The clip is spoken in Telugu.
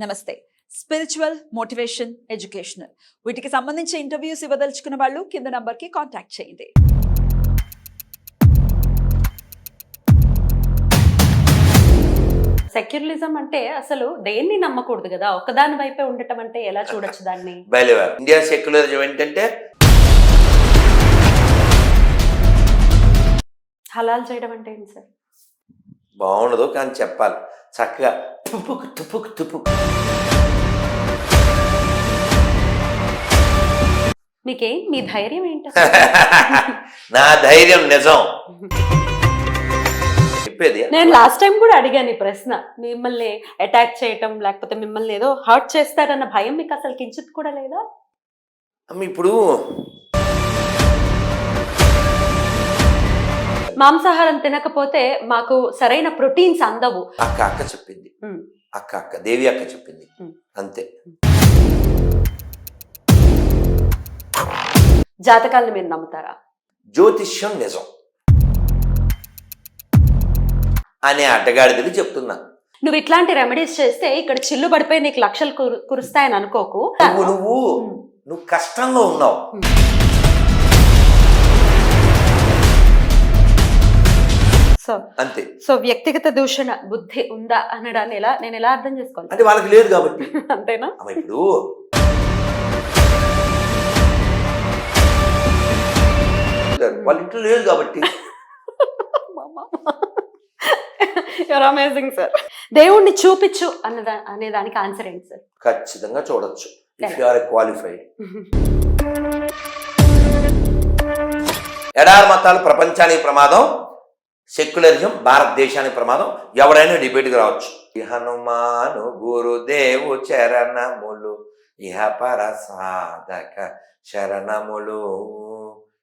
నమస్తే. స్పిరిచువల్, మోటివేషన్, ఎడ్యుకేషనల్ వీటికి సంబంధించి ఇంటర్వ్యూస్ ఇవ్వదలుచుకున్న వాళ్ళు కింద నంబర్కి కాంటాక్ట్ చేయండి. సెక్యులరిజం అంటే అసలు దేన్ని నమ్మకూడదు కదా, ఒకదాని వైపే ఉండటం అంటే ఎలా చూడొచ్చు దాన్ని? ఇండియా సెక్యులరిజం ఏంటంటే హలాల్ చేయడం అంటే ఏంటి సార్? బాగుండదు కానీ చెప్పాలి చక్కగా తుపుకు తుపుకు తుపుకు. మీకేం మీ ధైర్యం ఏంటి? నా ధైర్యం నిజం చెప్పేది. నేను లాస్ట్ టైం కూడా అడిగాను ఈ ప్రశ్న, మిమ్మల్ని అటాక్ చేయటం లేకపోతే మిమ్మల్ని ఏదో హర్ట్ చేస్తారన్న భయం మీకు అసలు కించిత్ కూడా లేదా? ఇప్పుడు మాంసాహారం తినకపోతే మాకు సరైన ప్రోటీన్స్ అందవు. అక్క చెప్పింది, అక్క దేవి అక్క చెప్పింది అంతే. జాతకాలను మీరు నమ్ముతారా? జ్యోతిష్యం నిజం అనే అడ్డగాడిదలు చెప్తున్నా. నువ్వు ఇట్లాంటి రెమెడీస్ చేస్తే ఇక్కడ చిల్లు పడిపోయి నీకు లక్షలు కురుస్తాయని అనుకోకు. నువ్వు కష్టంలో ఉన్నావు. అంతే. సో వ్యక్తిగత దూషణ బుద్ధి ఉందా అనడాన్ని నేను ఎలా అర్థం చేసుకోవాలి? అంటే వాళ్ళకి లేదు కాబట్టి అంతేనా? ఇప్పుడు వాళ్ళ ఇంట్లో లేదు కాబట్టి. You're amazing sir. దేవుణ్ణి చూపించు అనే దానికి ఆన్సర్ ఏంటి సార్? ఖచ్చితంగా చూడొచ్చు ఇఫ్ యు ఆర్ క్వాలిఫైడ్. ఎడారి మతాలు ప్రపంచానికి ప్రమాదం, సెక్యులరిజం భారతదేశానికి ప్రమాదం. ఎవరైనా డిబేట్కి రావచ్చు. హనుమాను గురుదేవు చరణములు ఇహ పర సాధక శరణములు.